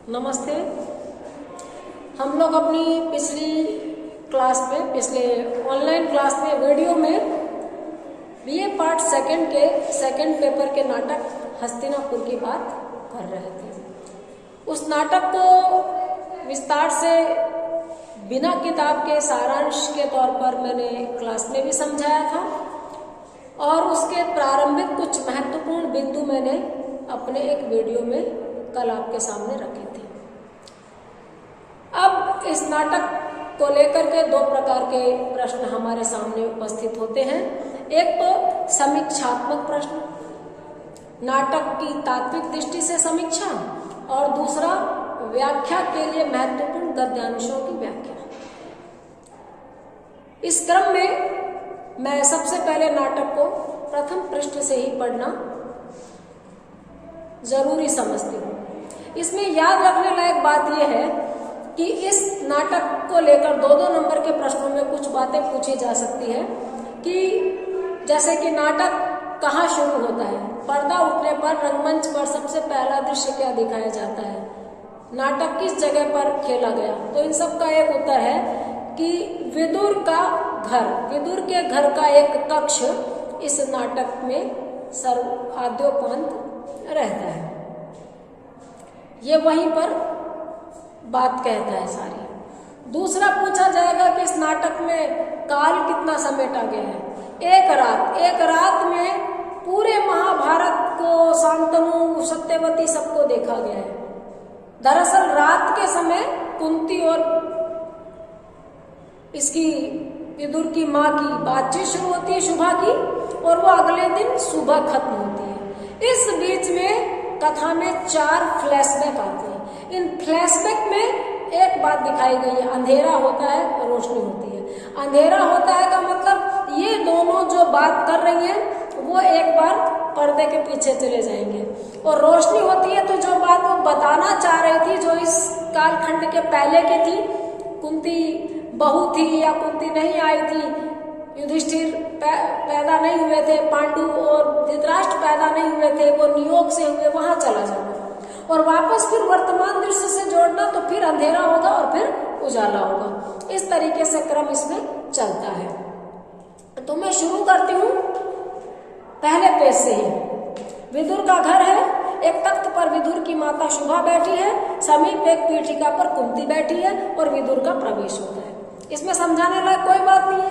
नमस्ते। हम लोग अपनी पिछले ऑनलाइन क्लास में वीडियो में बीए पार्ट सेकंड के सेकंड पेपर के नाटक हस्तिनापुर की बात कर रहे थे। उस नाटक को विस्तार से बिना किताब के सारांश के तौर पर मैंने क्लास में भी समझाया था और उसके प्रारंभिक कुछ महत्वपूर्ण बिंदु मैंने अपने एक वीडियो में कल आपके सामने रखे थे। अब इस नाटक को लेकर के दो प्रकार के प्रश्न हमारे सामने उपस्थित होते हैं। एक तो समीक्षात्मक प्रश्न, नाटक की तात्विक दृष्टि से समीक्षा, और दूसरा व्याख्या के लिए महत्वपूर्ण गद्यांशों की व्याख्या। इस क्रम में मैं सबसे पहले नाटक को प्रथम पृष्ठ से ही पढ़ना जरूरी समझती हूँ। इसमें याद रखने लायक बात यह है कि इस नाटक को लेकर दो नंबर के प्रश्नों में कुछ बातें पूछी जा सकती है कि जैसे कि नाटक कहाँ शुरू होता है, पर्दा उठने पर रंगमंच पर सबसे पहला दृश्य क्या दिखाया जाता है, नाटक किस जगह पर खेला गया। तो इन सब का एक उत्तर है कि विदुर के घर का एक कक्ष इस नाटक में आद्योपांत रहता है। ये वहीं पर बात कहता है सारी। दूसरा पूछा जाएगा कि इस नाटक में काल कितना समेटा गया है। एक रात में पूरे महाभारत को, शांतनु, सत्यवती सबको देखा गया है। दरअसल रात के समय कुंती और इसकी विदुर की माँ की बातचीत शुरू होती है शुभा की, और वो अगले दिन सुबह खत्म होती है। इस बीच में कथा में 4 फ्लैशबैक आते हैं। इन फ्लैशबैक में एक बात दिखाई गई है, अंधेरा होता है, रोशनी होती है। अंधेरा होता है का मतलब ये दोनों जो बात कर रही हैं वो एक बार पर्दे के पीछे चले जाएंगे, और रोशनी होती है तो जो बात वो बताना चाह रही थी, जो इस कालखंड के पहले की थी, कुंती बहू थी या कुंती नहीं आई थी, युधिष्ठिर पैदा नहीं हुए थे, पांडु और धृतराष्ट्र पैदा नहीं हुए थे, वो नियोग से हुए, वहां चला जाना और वापस फिर वर्तमान दृश्य से जोड़ना, तो फिर अंधेरा होगा और फिर उजाला होगा। इस तरीके से क्रम इसमें चलता है। तो मैं शुरू करती हूँ पहले पेज से ही। विदुर का घर है। एक तख्त पर विदुर की माता शुभा बैठी है, समीप एक पीठिका पर कुंती बैठी है और विदुर का प्रवेश होता है। इसमें समझाने लायक कोई बात नहीं है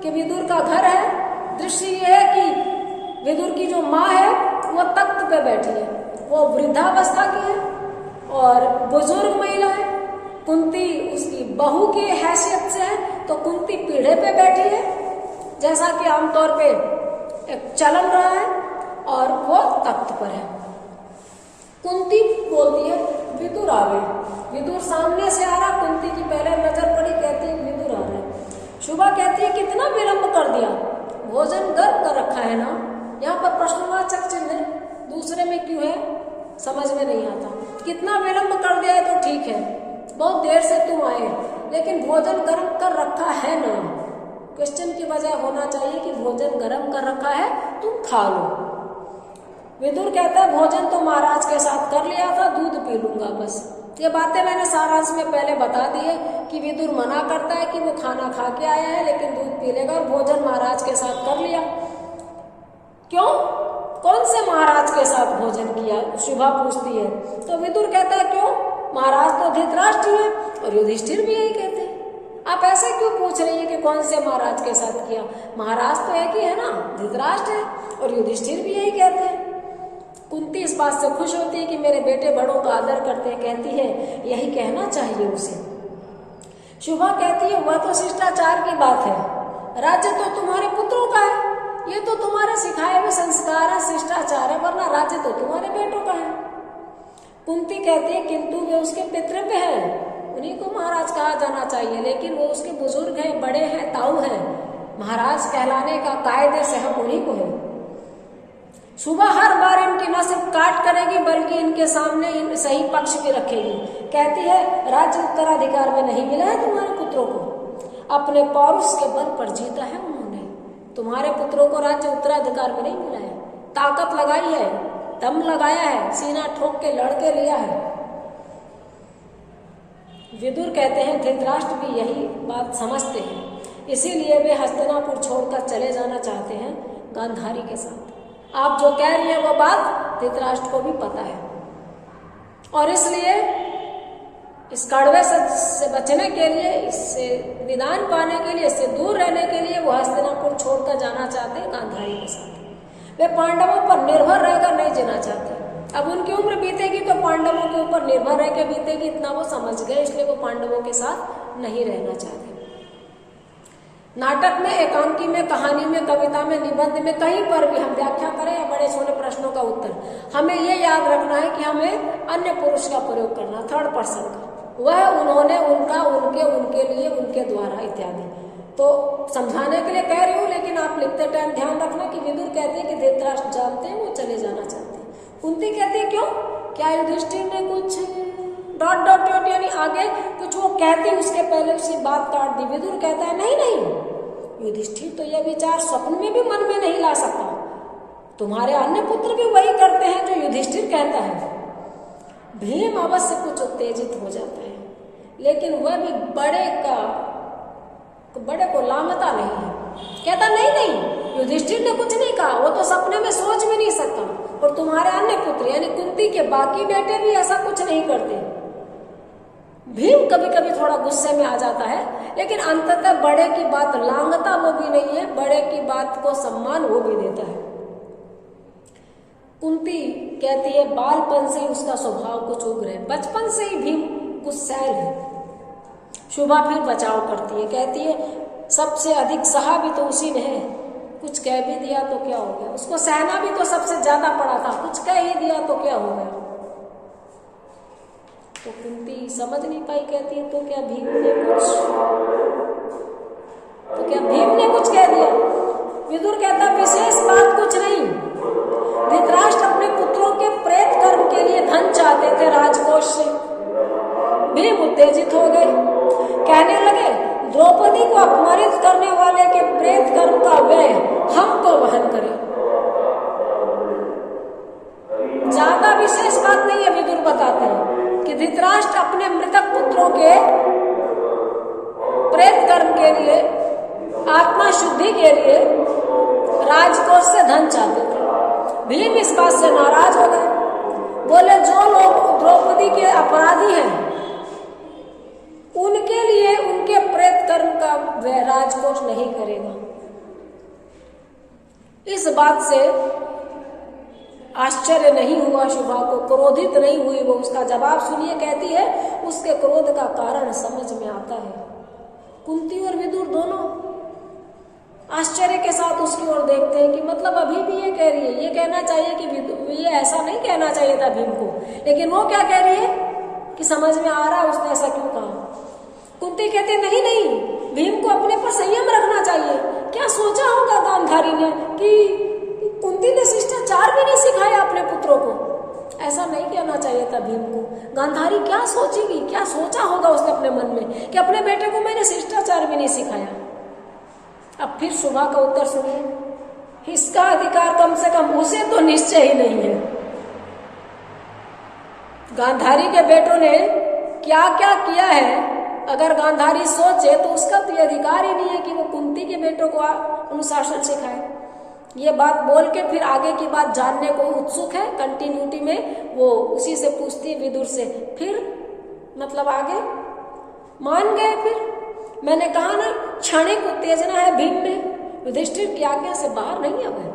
कि विदुर का घर है। दृश्य ये है कि विदुर की जो माँ है वो तख्त पे बैठी है, वो वृद्धावस्था की है और बुजुर्ग महिला है। कुंती उसकी बहू की हैसियत से है, तो कुंती पीढ़े पे बैठी है जैसा कि आमतौर पे एक चलन रहा है, और वो तख्त पर है। कुंती बोलती है विदुर आ गए। विदुर सामने से आ रहा, कुंती की पहले नजर पड़ी, कहती है विदुर आ रहे। शुभा कहती है कितना विलंब कर दिया, भोजन गर्म कर रखा है ना। यहाँ पर प्रश्नवाचक चिन्ह है, दूसरे में क्यों है समझ में नहीं आता। कितना विलंब कर दिया है तो ठीक है, बहुत देर से तुम आए, लेकिन भोजन गर्म कर रखा है ना। क्वेश्चन की वजह होना चाहिए कि भोजन गर्म कर रखा है, तुम खा लो। विदुर कहता है भोजन तो महाराज के साथ कर लिया था, दूध पी लूंगा बस। ये बातें मैंने सारांश में पहले बता दी है कि विदुर मना करता है कि वो खाना खा के आया है लेकिन दूध पी लेगा, और भोजन महाराज के साथ कर लिया। क्यों, कौन से महाराज के साथ भोजन किया, शुभा पूछती है। तो विदुर कहता है क्यों, महाराज तो धृतराष्ट्र है और युधिष्ठिर भी यही कहते हैं। आप ऐसे क्यों पूछ रही है कि कौन से महाराज के साथ किया, महाराज तो एक ही है ना, धृतराष्ट्र है और युधिष्ठिर भी यही कहते हैं। कुंती इस बात से खुश होती है कि मेरे बेटे बड़ों का आदर करते हैं, कहती है यही कहना चाहिए उसे। शुभा कहती है वह तो शिष्टाचार की बात है, राज्य तो तुम्हारे पुत्रों का है, ये तो तुम्हारे सिखाए हुए संस्कार है, शिष्टाचार है, वरना राज्य तो तुम्हारे बेटों का है। कुंती कहती है किंतु वे उसके पितृ पे हैं, उन्हीं को महाराज कहा जाना चाहिए, लेकिन वो उसके बुजुर्ग हैं, बड़े हैं, ताऊ हैं, महाराज कहलाने का कायदे से हक उन्हीं को है। शुभा हर बार इनकी न सिर्फ काट करेगी बल्कि इनके सामने इन सही पक्ष भी रखेगी। कहती है राज्य उत्तराधिकार में नहीं मिला है तुम्हारे पुत्रों को, अपने पौरुष के बल पर जीता है उन्होंने। तुम्हारे पुत्रों को राज्य उत्तराधिकार में नहीं मिला है, ताकत लगाई है, दम लगाया है, सीना ठोक के लड़के लिया है। विदुर कहते हैं धृतराष्ट्र भी यही बात समझते हैं, इसीलिए वे हस्तिनापुर छोड़कर चले जाना चाहते हैं गांधारी के साथ। आप जो कह रही हैं वो बात धृतराष्ट्र को भी पता है, और इसलिए इस कड़वे से बचने के लिए, इससे निदान पाने के लिए, इससे दूर रहने के लिए वो हस्तिनापुर छोड़कर जाना चाहते हैं गांधारी के साथ। वे पांडवों पर निर्भर रहकर नहीं जीना चाहते। अब उनकी उम्र बीतेगी तो पांडवों के ऊपर निर्भर रह के बीतेगी, इतना वो समझ गए, इसलिए वो पांडवों के साथ नहीं रहना चाहते। नाटक में, एकांकी में, कहानी में, कविता में, निबंध में, कहीं पर भी हम व्याख्या करें या बड़े छोटे प्रश्नों का उत्तर, हमें ये याद रखना है कि हमें अन्य पुरुष का प्रयोग करना, थर्ड पर्सन का, वह, उन्होंने, उनका, उनके, उनके लिए, उनके द्वारा इत्यादि। तो समझाने के लिए कह रही हूँ, लेकिन आप लिखते टाइम ध्यान रखना कि विदुर कहते हैं कि धृतराष्ट्र जानते हैं वो चले जाना चाहते हैं। कुंती कहती है क्यों, क्या युधिष्ठिर ने कुछ डॉट डॉट डॉट यानी आगे कुछ वो कहती, उसके पहले उसकी बात काट दी। विदुर कहता है नहीं नहीं, युधिष्ठिर तो यह विचार स्वप्न में भी मन में नहीं ला सकता, तुम्हारे अन्य पुत्र भी वही करते हैं जो युधिष्ठिर कहता है। भीम अवश्य कुछ उत्तेजित हो जाता है, लेकिन वह भी बड़े को लामता नहीं है, कहता नहीं नहीं, युधिष्ठिर ने कुछ नहीं कहा, वो तो सपने में सोच भी नहीं सकता, और तुम्हारे अन्य पुत्र यानी कुंती के बाकी बेटे भी ऐसा कुछ नहीं करते। भीम कभी कभी थोड़ा गुस्से में आ जाता है, लेकिन अंततः बड़े की बात लांघता वो भी नहीं है, बड़े की बात को सम्मान वो भी देता है। कुंती कहती है बालपन से ही उसका स्वभाव कुछ उग्र है, बचपन से ही भीम गुस्सैल है। शुभा फिर बचाव करती है, कहती है सबसे अधिक सहा भी तो उसी ने है, कुछ कह भी दिया तो क्या हो गया, उसको सहना भी तो सबसे ज्यादा पड़ा था, कुछ कह ही दिया तो क्या हो गया। तो कुंती समझ नहीं पाई, कहती है तो क्या भीम ने कुछ कह दिया। विदुर कहता विशेष बात कुछ नहीं, धृतराष्ट्र अपने पुत्रों के प्रेत कर्म के लिए धन चाहते थे राजकोष से। भीम उत्तेजित हो गए, कहने लगे द्रौपदी को अपमानित करने वाले के प्रेत कर्म का व्यय हमको वहन करे। ज्यादा विशेष बात नहीं है, विदुर बताते हैं कि धृतराष्ट्र अपने मृतक पुत्रों के प्रेत कर्म के लिए, आत्मा शुद्धि के लिए राजकोष से धन चाहते थे। भीम इस बात से नाराज हो गए, बोले जो लोग द्रौपदी के अपराधी हैं उनके लिए उनके प्रेत कर्म का वह राजकोष नहीं करेगा। इस बात से आश्चर्य नहीं हुआ शुभा को, क्रोधित नहीं हुई वो। उसका जवाब सुनिए, कहती है उसके क्रोध का कारण समझ में आता है। कुंती और विदुर दोनों आश्चर्य के साथ उसकी ओर देखते हैं कि मतलब अभी भी ये कह रही है, ये कहना चाहिए कि ये ऐसा नहीं कहना चाहिए था भीम को, लेकिन वो क्या कह रही है कि समझ में आ रहा है उसने ऐसा क्यों कहा। कुंती कहते नहीं नहीं, भीम को अपने पर संयम रखना चाहिए। क्या सोचा होगा गांधारी ने कि कुंती ने शिष्टाचार भी नहीं सिखाया अपने पुत्रों को, ऐसा नहीं कहना चाहिए था भीम को। गांधारी क्या सोचेगी, क्या सोचा होगा उसने अपने मन में कि अपने बेटे को मैंने शिष्टाचार भी नहीं सिखाया। अब फिर शुभा का उत्तर सुनिए, इसका अधिकार कम से कम उसे तो निश्चय ही नहीं है। गांधारी के बेटों ने क्या क्या किया है, अगर गांधारी सोचे तो उसका तो अधिकार ही नहीं है कि वो कुंती के बेटों को अनुशासन सिखाए। ये बात बोल के फिर आगे की बात जानने को उत्सुक है, कंटिन्यूटी में वो उसी से पूछती है विदुर से। फिर मतलब आगे मान गए। फिर मैंने कहा ना क्षणिक उत्तेजना है भीम में, युधिष्ठिर की आज्ञा से बाहर नहीं आ गए।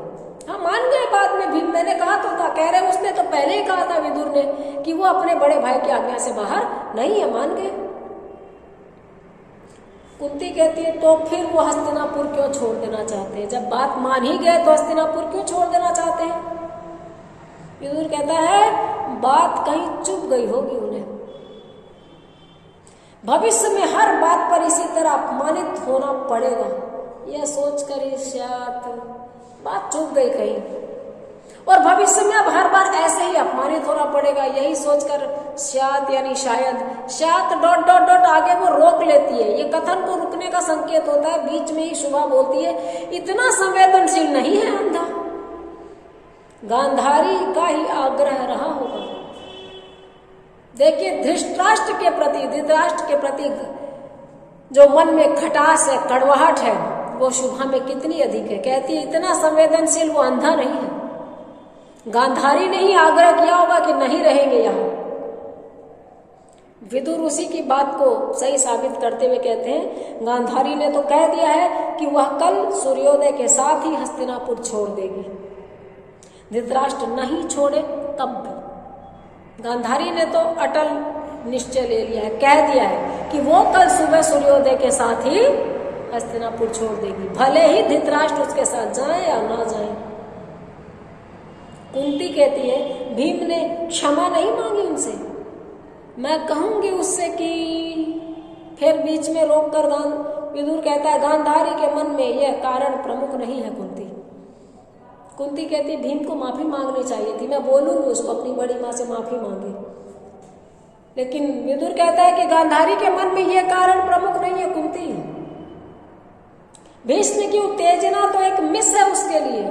हाँ मान गए बाद में भीम, मैंने कहा तो था, कह रहे उसने तो पहले ही कहा था विदुर ने कि वो अपने बड़े भाई की आज्ञा से बाहर नहीं है, मान गए। कुंती कहती है तो फिर वो हस्तिनापुर क्यों छोड़ देना चाहते हैं, जब बात मान ही गए तो हस्तिनापुर क्यों छोड़ देना चाहते हैं। विदुर कहता है बात कहीं चुप गई होगी उन्हें, भविष्य में हर बात पर इसी तरह अपमानित होना पड़ेगा, यह सोचकर ही शायद बात चुप गई कहीं, और भविष्य में अब हर बार ऐसे ही अपमानित होना पड़ेगा, यही सोचकर शायद यानी शायद डॉट डॉट डॉट आगे वो रोक लेती है। ये कथन को रुकने का संकेत होता है। बीच में ही शुभा बोलती है इतना संवेदनशील नहीं है अंधा, गांधारी का ही आग्रह रहा होगा। देखिए धृतराष्ट्र के प्रति, धृतराष्ट्र के प्रति जो मन में खटास है, कड़वाहट है, वो शुभा में कितनी अधिक है। कहती है इतना संवेदनशील वो अंधा नहीं है। गांधारी ने ही आग्रह किया होगा कि नहीं रहेंगे यहाँ। विदुर उसी की बात को सही साबित करते हुए कहते हैं गांधारी ने तो कह दिया है कि वह कल सूर्योदय के साथ ही हस्तिनापुर छोड़ देगी। धृतराष्ट्र नहीं छोड़े तब भी गांधारी ने तो अटल निश्चय ले लिया है, कह दिया है कि वो कल सुबह सूर्योदय के साथ ही हस्तिनापुर छोड़ देगी, भले ही धृतराष्ट्र उसके साथ जाए या ना जाए। कुंती कहती है भीम ने क्षमा नहीं मांगी उनसे, मैं कहूंगी उससे कि फिर बीच में रोक कर विदुर कहता है गांधारी के मन में यह कारण प्रमुख नहीं है। कुंती कहती भीम को माफी मांगनी चाहिए थी, मैं बोलूंगी उसको अपनी बड़ी माँ से माफी मांगे। लेकिन विदुर कहता है कि गांधारी के मन में यह कारण प्रमुख नहीं है। कुंती भीष्म की उत्तेजना तो एक मिस है उसके लिए,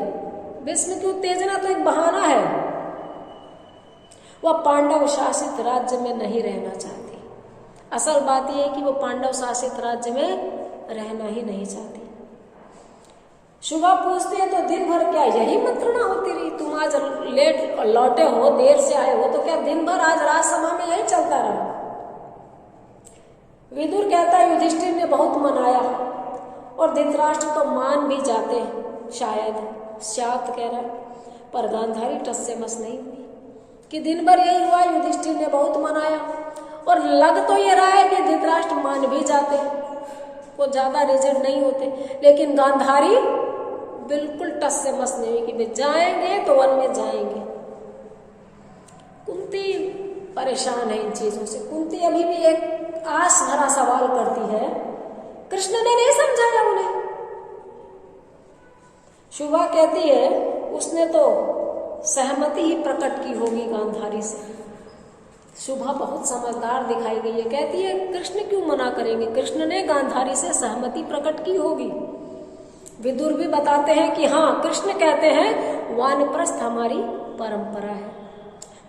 भीष्म की उत्तेजना तो एक बहाना है। वह पांडव शासित राज्य में नहीं रहना चाहती। असल बात यह है कि वो पांडव शासित राज्य में रहना ही नहीं चाहती। शुभा पूछते हैं तो दिन भर क्या यही मंत्रणा होती रही? तुम आज लेट लौटे हो, देर से आए हो, तो क्या दिन भर आज राजसभा में यही चलता रहा? विदुर कहता है युधिष्ठिर ने बहुत मनाया और धृतराष्ट्र तो मान भी जाते शायद कह रहा, पर गांधारी टस से मस नहीं हुई कि दिन भर यही हुआ। युधिष्ठिर ने बहुत मनाया और लग तो ये रहा है कि धृतराष्ट्र मान भी जाते, वो ज्यादा रिजिड नहीं होते, लेकिन गांधारी बिल्कुल टस से मस नहीं हुई कि वे जाएंगे तो वन में जाएंगे। कुंती परेशान है इन चीजों से। कुंती अभी भी एक आस भरा सवाल करती है, कृष्ण ने नहीं समझाया उन्हें? शुभा कहती है उसने तो सहमति ही प्रकट की होगी गांधारी से। शुभा बहुत समझदार दिखाई गई है, कहती है कृष्ण क्यों मना करेंगे, कृष्ण ने गांधारी से सहमति प्रकट की होगी। विदुर भी बताते हैं कि हाँ, कृष्ण कहते हैं वानप्रस्थ हमारी परंपरा है,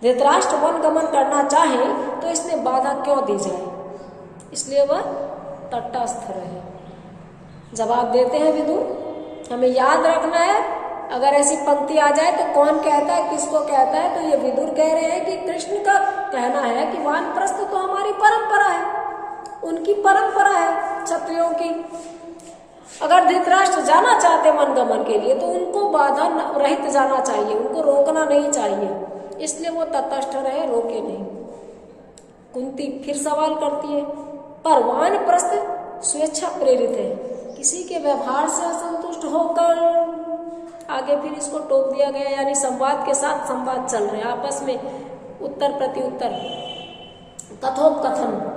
धृतराष्ट्र वन गमन करना चाहे तो इसने बाधा क्यों दी जाए, इसलिए वह तटस्थ रहे। जवाब देते हैं विदुर, हमें याद रखना है अगर ऐसी पंक्ति आ जाए तो कौन कहता है, किसको कहता है, तो ये विदुर कह रहे हैं कि कृष्ण का कहना है कि वानप्रस्थ तो हमारी परंपरा है, उनकी परंपरा है क्षत्रियों की। अगर धृतराष्ट्र जाना चाहते वनगमन के लिए तो उनको बाधा रहित जाना चाहिए, उनको रोकना नहीं चाहिए, इसलिए वो तटस्थ रहे, रोके नहीं। कुंती फिर सवाल करती है, पर वानप्रस्थ स्वेच्छा प्रेरित है, किसी के व्यवहार से असंतुष्ट होकर आगे फिर इसको टोक दिया गया, यानी संवाद के साथ संवाद चल रहे हैं आपस में, उत्तर प्रति उत्तर, कथोपकथन।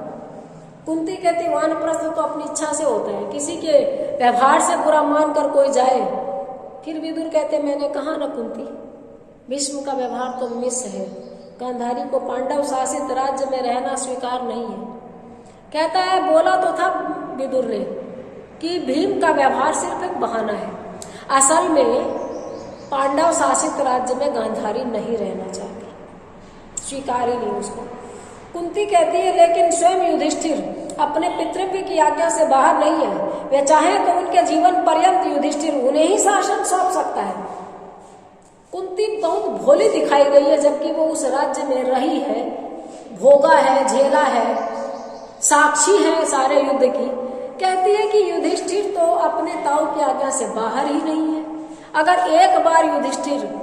कुंती कहती वानप्रस्थ तो अपनी इच्छा से होता है, किसी के व्यवहार से बुरा मानकर कोई जाए। फिर विदुर कहते मैंने कहा ना कुंती, भीष्म का व्यवहार तो मिस है, गांधारी को पांडव शासित राज्य में रहना स्वीकार नहीं है। कहता है बोला तो था विदुर ने कि भीम का व्यवहार सिर्फ एक बहाना है, असल में पांडव शासित राज्य में गांधारी नहीं रहना चाहती, स्वीकार ही नहीं उसको। कुंती कहती है लेकिन स्वयं युधिष्ठिर अपने पितृव्य की आज्ञा से बाहर नहीं है, वे चाहे तो उनके जीवन पर्यंत युधिष्ठिर उन्हें ही शासन सौंप सकता है। कुंती बहुत भोली दिखाई गई है, जबकि वो उस राज्य में रही है, भोगा है, झेला है, साक्षी है सारे युद्ध की। कहती है कि युधिष्ठिर तो अपने ताऊ की आज्ञा से बाहर ही नहीं है। अगर एक बार युधिष्ठिर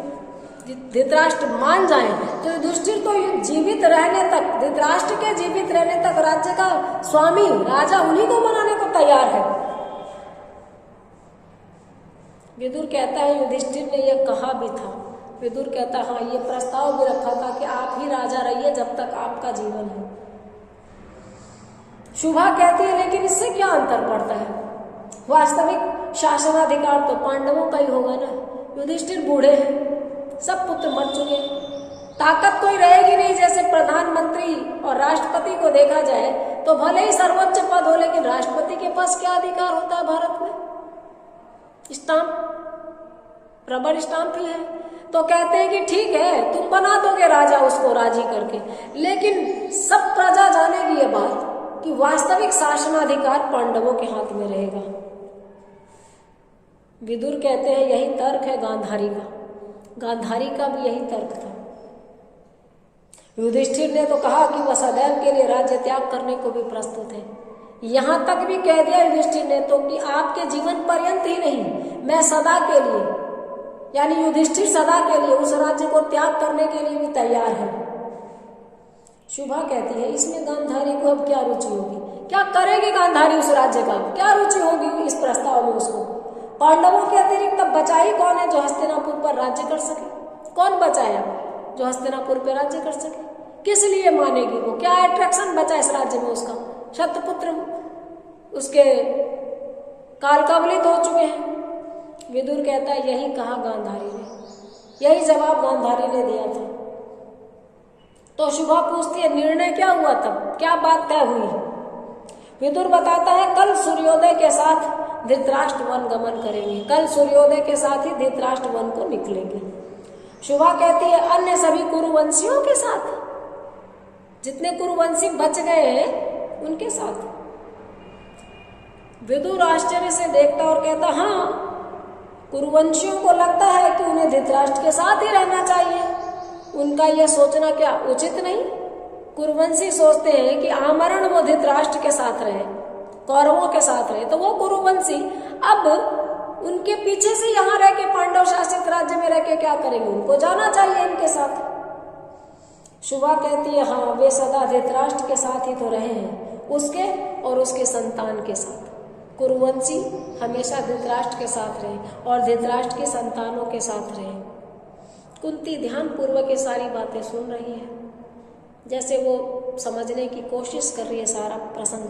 धृतराष्ट्र मान जाए तो युधिष्ठिर तो जीवित रहने तक, धृतराष्ट्र के जीवित रहने तक राज्य का स्वामी राजा उन्हीं को बनाने को तैयार है। विदुर कहता है युधिष्ठिर ने यह कहा भी था। विदुर कहता हाँ, ये प्रस्ताव भी रखा था कि आप ही राजा रहिए जब तक आपका जीवन है। शुभा कहती है लेकिन इससे क्या अंतर पड़ता है, वास्तविक शासनाधिकार तो पांडवों का ही होगा ना। युधिष्ठिर बूढ़े हैं, सब पुत्र मर चुके हैं, ताकत कोई रहेगी नहीं। जैसे प्रधानमंत्री और राष्ट्रपति को देखा जाए तो भले ही सर्वोच्च पद हो, लेकिन राष्ट्रपति के पास क्या अधिकार होता है भारत में? स्टाम्प, रबर स्टाम्प ही है। तो कहते हैं कि ठीक है, तुम बना दोगे राजा उसको राजी करके, लेकिन सब प्रजा जानेगी ये बात कि वास्तविक शासनाधिकार पांडवों के हाथ में रहेगा। विदुर कहते हैं यही तर्क है गांधारी का। गांधारी का भी यही तर्क था। युधिष्ठिर ने तो कहा कि वह सदैव के लिए राज्य त्याग करने को भी प्रस्तुत है। यहां तक भी कह दिया युधिष्ठिर ने तो कि आपके जीवन पर्यंत ही नहीं, मैं सदा के लिए, यानी युधिष्ठिर सदा के लिए उस राज्य को त्याग करने के लिए भी तैयार है। शुभा कहती है इसमें गांधारी को अब क्या रुचि होगी, क्या करेगी गांधारी उस राज्य का, क्या रुचि होगी इस प्रस्ताव में उसको। पांडवों के अतिरिक्त अब बचा ही कौन है जो हस्तिनापुर पर राज्य कर सके, कौन बचाया जो हस्तिनापुर पर राज्य कर सके, किस लिए मानेगी वो, क्या अट्रैक्शन बचा इस राज्य में उसका। शतपुत्र उसके काल कवलित हो चुके हैं। विदुर कहता है यही कहा गांधारी ने, यही जवाब गांधारी ने दिया था। तो शुभा पूछती है निर्णय क्या हुआ तब, क्या बात तय हुई। विदुर बताता है कल सूर्योदय के साथ धृतराष्ट्र वन गमन करेंगे, कल सूर्योदय के साथ ही धृतराष्ट्र वन को निकलेंगे। शुभा कहती है अन्य सभी कुरुवंशियों के साथ, जितने कुरुवंशी बच गए हैं उनके साथ। विदुर आश्चर्य से देखता और कहता हाँ, कुरुवंशियों को लगता है कि उन्हें धृतराष्ट्र के साथ ही रहना चाहिए, उनका यह सोचना क्या उचित नहीं। कुरुवंशी सोचते हैं कि आमरण वो धृतराष्ट्र के साथ रहे, कौरवों के साथ रहे, तो वो कुरुवंशी अब उनके पीछे से यहाँ रह के पांडव शासित राज्य में रह के क्या करेंगे, उनको जाना चाहिए इनके साथ। शुभा कहती है हाँ, वे सदा धृतराष्ट्र के साथ ही तो रहे हैं, उसके और उसके संतान के साथ। कुरुवंशी हमेशा धृतराष्ट्र के साथ रहे और धृतराष्ट्र के संतानों के साथ रहे। कुंती ध्यान पूर्वक ये सारी बातें सुन रही है, जैसे वो समझने की कोशिश कर रही है सारा प्रसंग।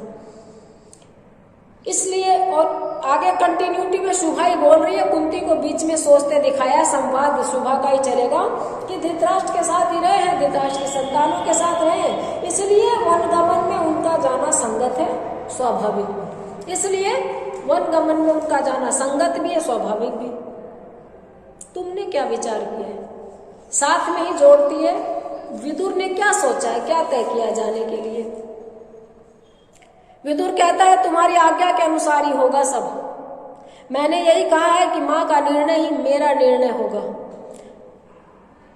इसलिए और आगे कंटिन्यूटी में शुभा ही बोल रही है, कुंती को बीच में सोचते दिखाया। संवाद शुभा का ही चलेगा कि धृतराष्ट्र के साथ ही रहे हैं, धृतराष्ट्र के संतानों के साथ रहे हैं, इसलिए वनगमन में उनका जाना संगत है, स्वाभाविक। इसलिए वनगमन में उनका जाना संगत भी है, स्वाभाविक भी। तुमने क्या विचार किया है, साथ में ही जोड़ती है विदुर ने क्या सोचा है, क्या तय किया जाने के लिए। विदुर कहता है तुम्हारी आज्ञा के अनुसार ही होगा सब। मैंने यही कहा है कि माँ का निर्णय ही मेरा निर्णय होगा।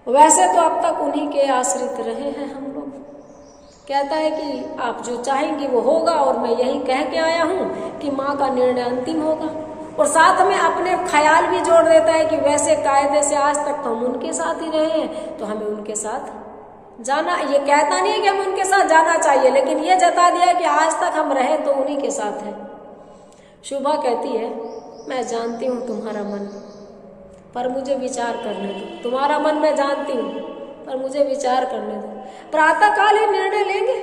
वैसे तो अब तक उन्हीं के आश्रित रहे हैं हम लोग। कहता है कि आप जो चाहेंगी वो होगा, और मैं यही कह के आया हूँ कि माँ का निर्णय अंतिम होगा। और साथ में अपने ख्याल भी जोड़ देता है कि वैसे कायदे से आज तक तो हम उनके साथ ही रहे हैं, तो हमें उनके साथ जाना, ये कहता नहीं है कि हम उनके साथ जाना चाहिए, लेकिन ये जता दिया कि आज तक हम रहे तो उन्हीं के साथ हैं। शुभा कहती है मैं जानती हूँ तुम्हारा मन, पर मुझे विचार करने दो। तुम्हारा मन मैं जानती हूँ, पर मुझे विचार करने दो। प्रातःकाल ही निर्णय लेंगे,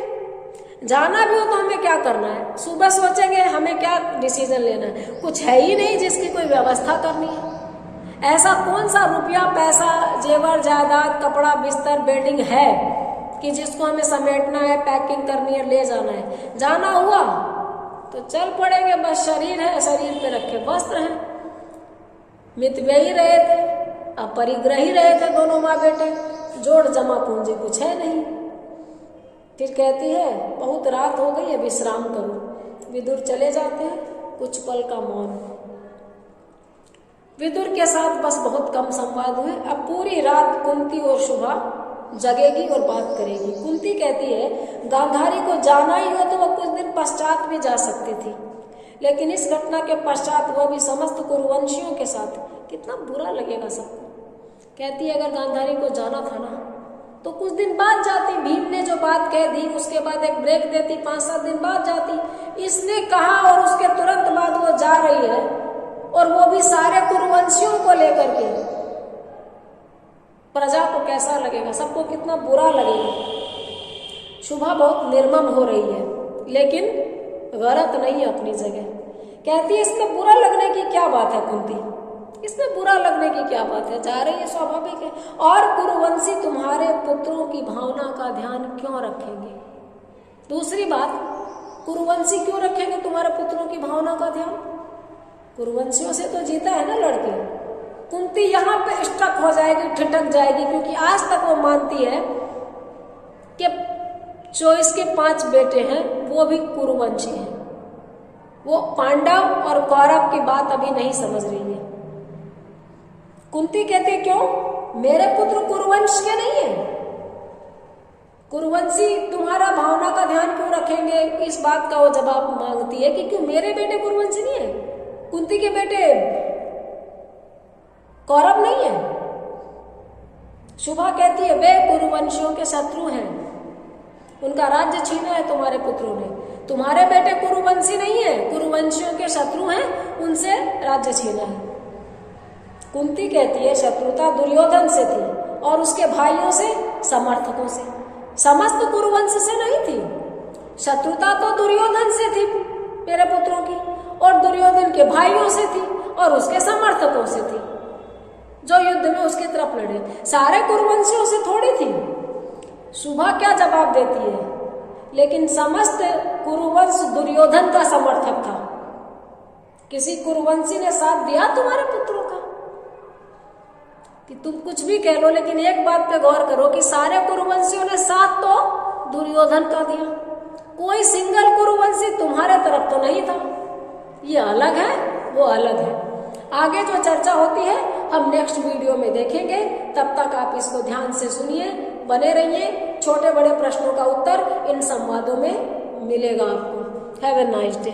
जाना भी हो तो हमें क्या करना है, सुबह सोचेंगे हमें क्या डिसीजन लेना है। कुछ है ही नहीं जिसकी कोई व्यवस्था करनी है। ऐसा कौन सा रुपया पैसा जेवर जायदाद कपड़ा बिस्तर बेडिंग है कि जिसको हमें समेटना है, पैकिंग करनी है, ले जाना है। जाना हुआ तो चल पड़ेंगे, बस शरीर है, शरीर पे रखे वस्त्र हैं। मितव्ययी रहे थे, अपरिग्रही रहे थे दोनों माँ बेटे, जोड़ जमा पूंजी कुछ है नहीं। फिर कहती है बहुत रात हो गई है, विश्राम करो। विदुर चले जाते हैं, कुछ पल का मौन। विदुर के साथ बस बहुत कम संवाद हुए। अब पूरी रात कुंती और शुभा जगेगी और बात करेगी। कुंती कहती है गांधारी को जाना ही हो तो वह कुछ दिन पश्चात भी जा सकती थी, लेकिन इस घटना के पश्चात वह भी समस्त कुरुवंशियों के साथ, कितना बुरा लगेगा सबको। कहती है अगर गांधारी को जाना था ना तो कुछ दिन बाद जाती। भीम ने जो बात कह दी उसके बाद एक ब्रेक देती, 5-7 दिन बाद जाती। इसने कहा और उसके तुरंत बाद वो जा रही है, और वो भी सारे कुरुवंशियों को लेकर के। प्रजा को कैसा लगेगा, सबको कितना बुरा लगेगा। शुभा बहुत निर्मम हो रही है, लेकिन गलत नहीं है अपनी जगह। कहती है इसमें बुरा लगने की क्या बात है कुंती, इसमें बुरा लगने की क्या बात है, जा रही है स्वाभाविक है। और कुरुवंशी तुम्हारे पुत्रों की भावना का ध्यान क्यों रखेंगे। दूसरी बात, कुरुवंशी क्यों रखेंगे तुम्हारे पुत्रों की भावना का ध्यान। कुरुवंशियों से तो जीता है ना लड़के, कुंती यहाँ पे स्टक हो जाएगी, ठिठक जाएगी, क्योंकि आज तक वो मानती है कि जो इसके 5 बेटे हैं वो भी कुरुवंशी हैं। वो पांडव और कौरव की बात अभी नहीं समझ रही है। कुंती कहती है क्यों? मेरे पुत्र कुरुवंश के नहीं है। कुरुवंशी तुम्हारा भावना का ध्यान क्यों रखेंगे? इस बात का वो जवाब मांगती है कि क्यों मेरे बेटे कुरुवंशी नहीं है, कुंती के बेटे कौरव नहीं है। शुभा कहती है वे कुरुवंशियों के शत्रु हैं, उनका राज्य छीना है तुम्हारे पुत्रों ने। तुम्हारे बेटे कुरुवंशी नहीं है, कुरुवंशियों के शत्रु हैं, उनसे राज्य छीना है। कुंती कहती है शत्रुता दुर्योधन से थी और उसके भाइयों से, समर्थकों से, समस्त कुरुवंश से नहीं थी। शत्रुता तो दुर्योधन से थी मेरे पुत्रों की, और दुर्योधन के भाइयों से थी और उसके समर्थकों से थी जो युद्ध में उसकी तरफ लड़े। सारे कुरुवंशियों से थोड़ी थी। शुभा क्या जवाब देती है? लेकिन समस्त कुरुवंश दुर्योधन का समर्थक था। किसी कुरुवंशी ने साथ दिया तुम्हारे पुत्रों का? कि तुम कुछ भी कह लो, लेकिन एक बात पे गौर करो कि सारे कुरुवंशियों ने साथ तो दुर्योधन का दिया, कोई सिंगल कुरुवंशी तुम्हारे तरफ तो नहीं था। ये अलग है, वो अलग है। आगे जो चर्चा होती है हम नेक्स्ट वीडियो में देखेंगे। तब तक आप इसको ध्यान से सुनिए, बने रहिए। छोटे बड़े प्रश्नों का उत्तर इन संवादों में मिलेगा आपको। Have a nice day.